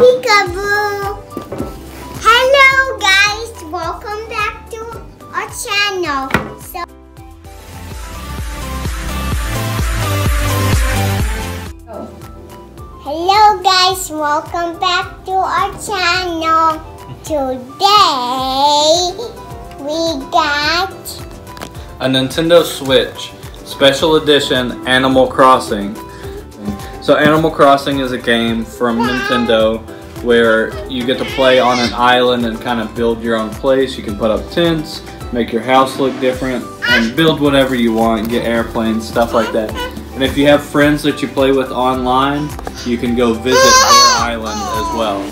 Peekaboo! Hello guys, welcome back to our channel. Hello guys, welcome back to our channel. Today we got a Nintendo Switch Special Edition Animal Crossing. So Animal Crossing is a game from Nintendo where you get to play on an island and kind of build your own place. You can put up tents, make your house look different, and build whatever you want, get airplanes, stuff like that. And if you have friends that you play with online, you can go visit their island as well.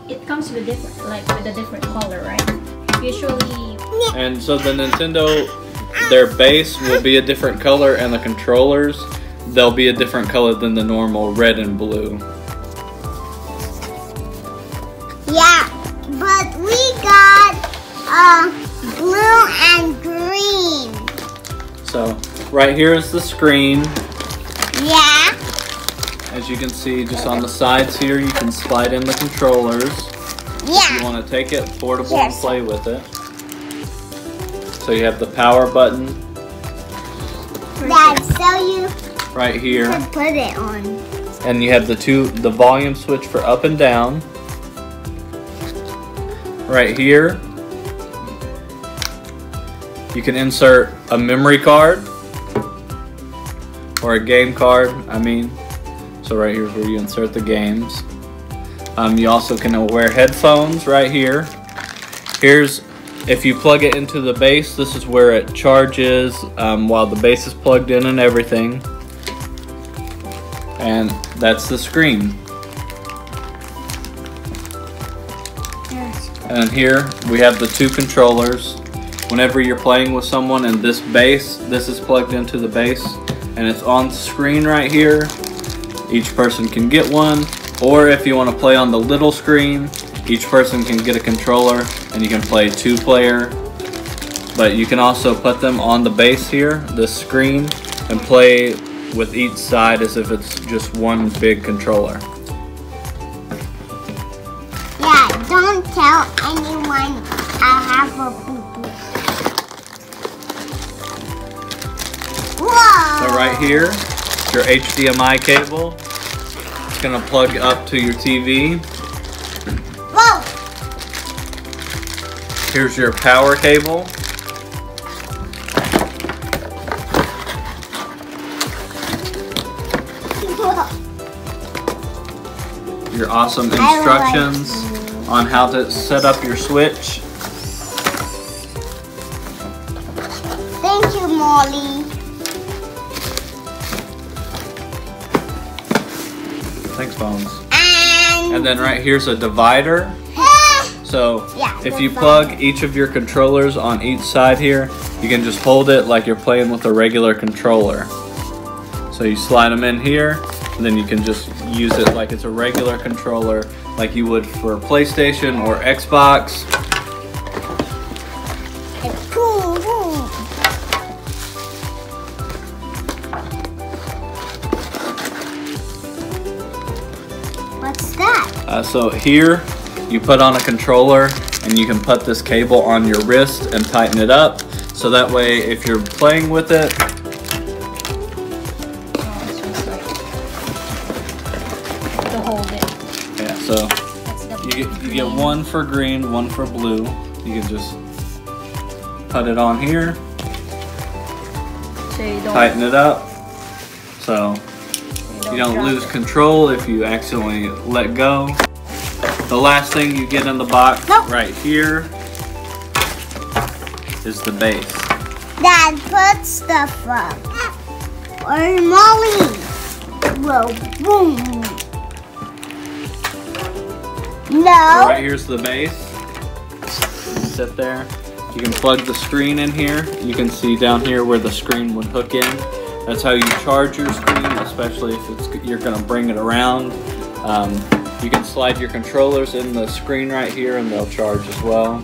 It comes with a different color, right? Usually. And so the Nintendo, their base will be a different color, and the controllers, they'll be a different color than the normal red and blue. Yeah, but we got blue and green. So right here is the screen. Yeah. As you can see, just on the sides here, you can slide in the controllers. Yeah. If you want to take it portable and play with it. So you have the power button. Dad, so you right here. can put it on. And you have the volume switch for up and down. Right here. You can insert a memory card. Or a game card, I mean. So right here is where you insert the games. You also can wear headphones right here. If you plug it into the base, this is where it charges while the base is plugged in and everything. And that's the screen. And here we have the two controllers. Whenever you're playing with someone and this is plugged into the base and it's on the screen right here, each person can get one. Or if you want to play on the little screen, each person can get a controller and you can play 2-player. But you can also put them on the base here, this screen, and play with each side as if it's just one big controller. Yeah, don't tell anyone I have a boo-boo. Whoa! So right here, your HDMI cable. It's gonna plug up to your TV. Whoa! Here's your power cable. Your awesome instructions on how to set up your Switch. Thank you, Molly. Thanks, Bones. And then right here's a divider. So if you plug each of your controllers on each side here, you can just hold it like you're playing with a regular controller. So you slide them in here, and then you can just use it like it's a regular controller, like you would for PlayStation or Xbox. What's that? So here, you put on a controller, and you can put this cable on your wrist and tighten it up. So that way, if you're playing with it, to hold it. yeah, so you get one for green, one for blue. You can just put it on here, So you don't tighten it up, so you don't lose control if you accidentally let go. The last thing you get in the box right here is the base. Dad, put stuff up. Or Molly. Whoa, boom. No. So right here's the base. Sit there. You can plug the screen in here. You can see down here where the screen would hook in. That's how you charge your screen, especially if you're going to bring it around. You can slide your controllers in the screen right here and they'll charge as well.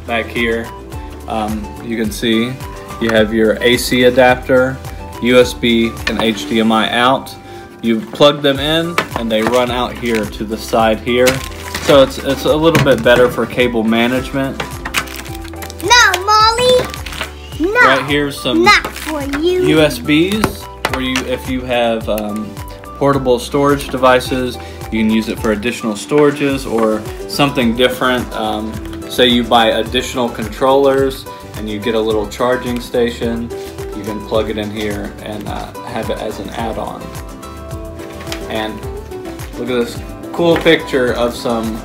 Back here, you can see you have your AC adapter, USB, and HDMI out. you plug them in and they run out here to the side here. So it's a little bit better for cable management. No, Molly. No. Right here's some not for you. USBs where if you have portable storage devices, you can use it for additional storages or something different. Say you buy additional controllers and you get a little charging station, you can plug it in here and have it as an add-on. And look at this cool picture of some,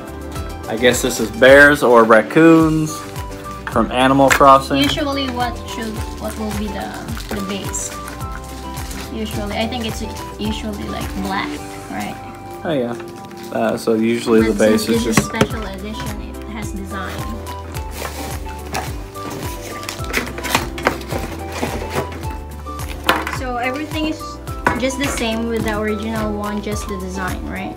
I guess this is bears or raccoons from Animal Crossing. Usually what will be the base? Usually, I think it's usually like black, right? Oh yeah. So usually the base is just special edition. It has design. So everything is just the same with the original one, just the design, right?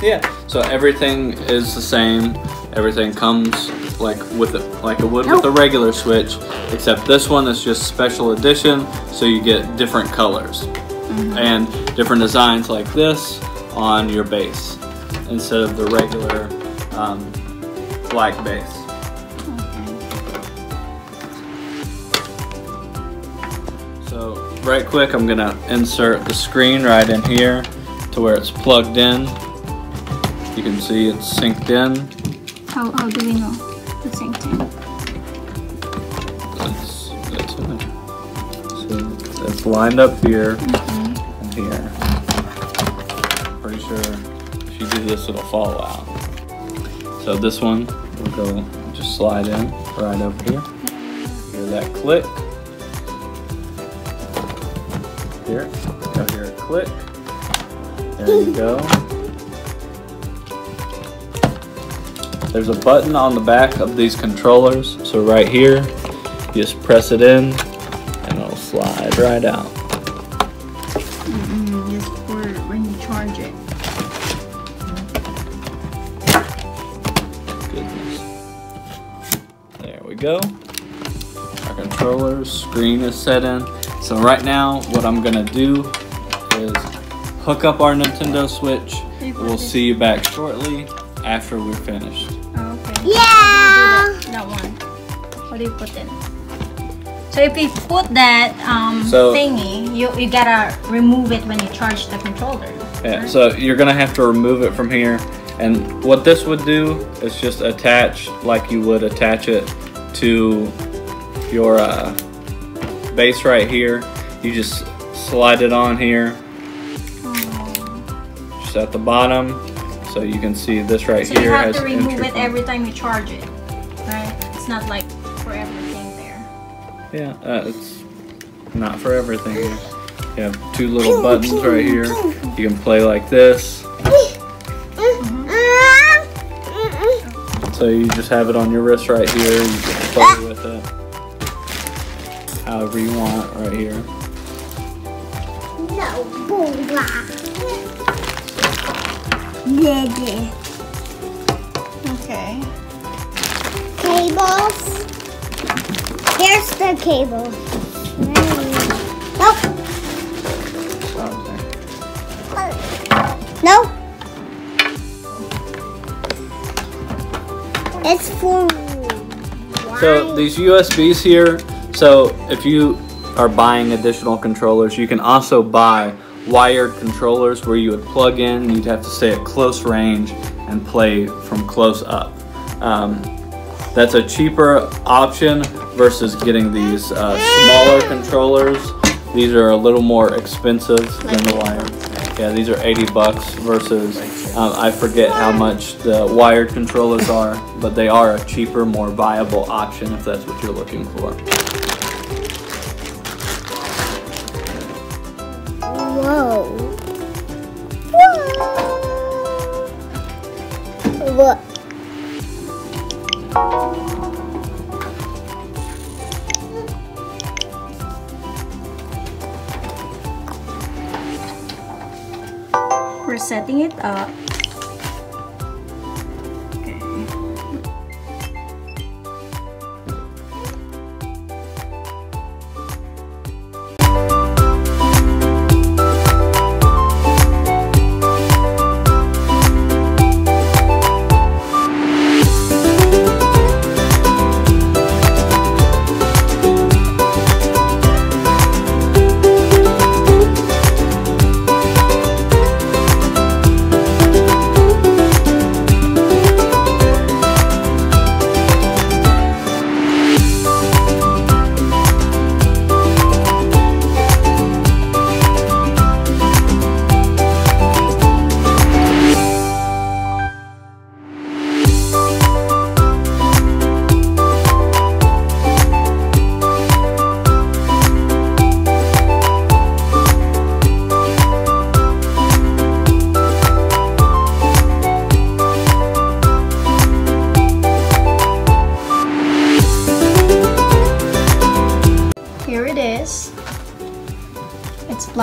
yeah. So everything is the same. Everything comes like it would with the regular Switch, except this one is just special edition, so you get different colors and different designs like this on your base instead of the regular black base. So right quick, I'm gonna insert the screen right in here to where it's plugged in. You can see it's synced in. How do we know the same thing? That's in it. So it's lined up here and here. Pretty sure if you do this, it'll fall out. So this one will go just slide in right over here. Hear that click. Here, you'll hear it click. There you go. There's a button on the back of these controllers. So right here, you just press it in and it'll slide right out. Just for when you charge it. Goodness. There we go. Our controller's screen is set in. So right now, what I'm gonna do is hook up our Nintendo Switch. We'll see you back shortly after we're finished. Oh, okay. Yeah. That one. What do you put in? So if you put that thingy, you gotta remove it when you charge the controller. Yeah. Right? So you're gonna have to remove it from here, and what this would do is just attach like you would attach it to your base right here. You just slide it on here, just at the bottom, so you can see this right so here. You have has to remove entry it point. every time you charge it, right? It's not like for everything there. Yeah, it's not for everything here. You have two little buttons right here. You can play like this. So you just have it on your wrist right here. You can play with it however you want right here. No, bola. Okay. Cables. Here's the cable. Nope. Nope. It's for. So these USBs here, so if you are buying additional controllers, you can also buy wired controllers where you would plug in, you'd have to stay at close range and play from close up. That's a cheaper option versus getting these smaller controllers. These are a little more expensive than the wired. Yeah, these are 80 bucks versus, I forget how much the wired controllers are, but they are a cheaper, more viable option if that's what you're looking for. Whoa. Whoa. What? We're setting it up. Okay.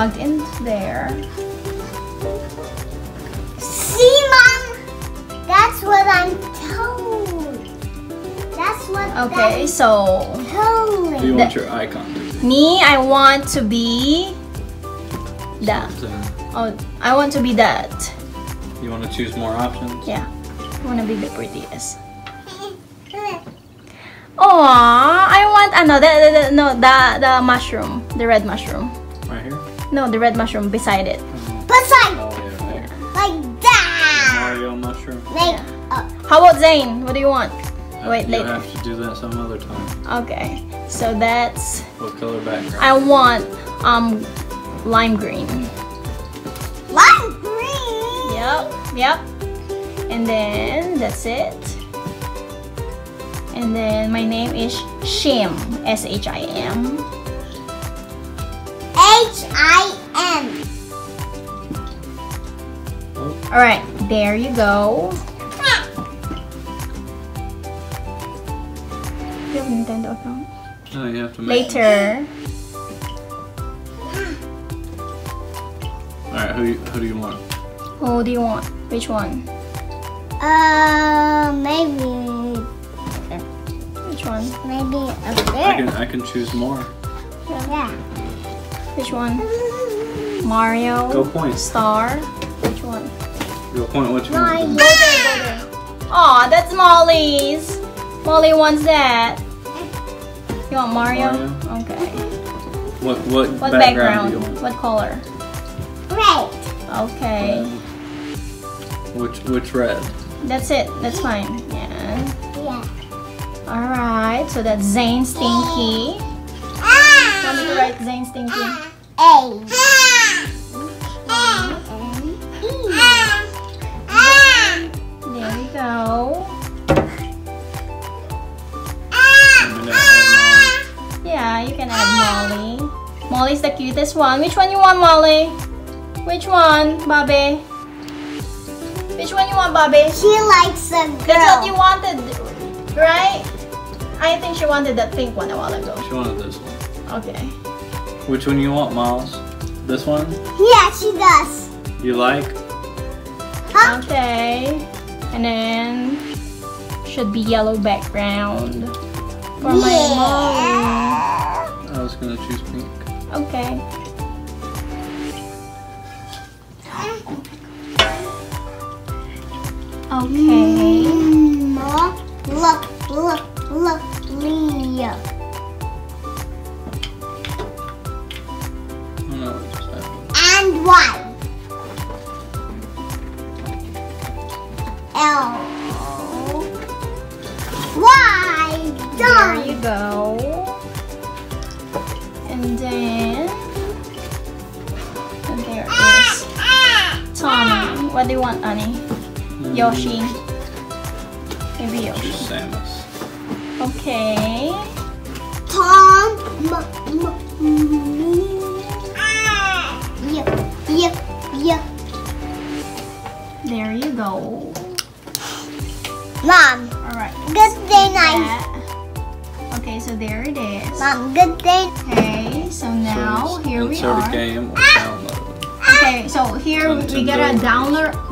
plugged in there. See, Mom? That's what I'm told. That's what Okay, so told. What do you want your icon to be? me, I want to be that. Oh, I want to be that. You want to choose more options? Yeah, I want to be the prettiest. Oh, I want the mushroom, the red mushroom. Right here? No, the red mushroom beside it. Beside, Oh, yeah. like that. Mario mushroom. Like, How about Zane? What do you want? Wait, You'll later. have to do that some other time. Okay, so that's. What color background? I want lime green. lime green. Yep. And then that's it. And then my name is Shim, S-H-I-M. H-I-M. All right, there you go. You have Nintendo account? No, you have to make Later. Alright, who do you want? Who do you want? Which one? Maybe. Which one? Maybe up there. I can choose more. Yeah. Which one? Mario? Go point. Star? Which one? Go point which one. Mario. Aw, that's Molly's. Molly wants that. You want Mario? Okay. What What background do you want? What color? Red. Okay. Which red? That's it. That's fine. Yeah. Yeah. Alright, so that's Zane Stinky. Want me to write Zane Stinky? A. There we go. Yeah, you can add Molly. Molly's the cutest one. Which one you want, Molly? Which one, Bobby? Which one you want, Bobby? She likes a girl. That's what you wanted, right? I think she wanted that pink one a while ago. She wanted this one. Okay. Which one you want, Miles? This one? Yeah, she does. You like? Huh? Okay. And then should be yellow background for my Molly. I was gonna choose pink. Okay. Okay. Look, Leo. Oh no, it just happened. And one. L. Y. There Done. you go. And then there is Tommy. What do you want, Annie? Yoshi. Maybe Yoshi. Choose Samus. Okay. Tom. Yep. There you go. Mom, Alright. good day night. That. Okay, so there it is. Mom, good day. Okay, so now So here we insert are. a game or download. Okay, so here we Nintendo. gotta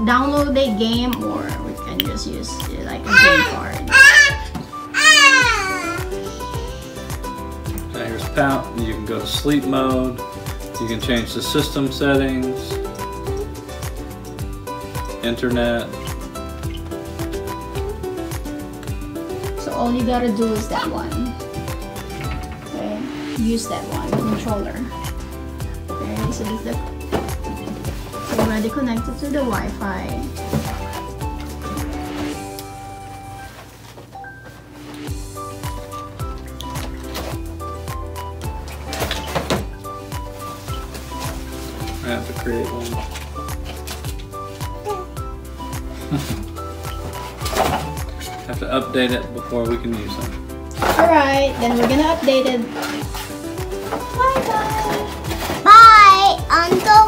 download a game, or we can just use like a game card. Now here's pout. You can go to sleep mode. You can change the system settings, internet. So all you gotta do is that one. Okay, use that one controller. Okay, so this is the already connected to the Wi-Fi. I have to create one. Have to update it before we can use it. Alright, then we're gonna update it. Bye bye! Bye, Uncle.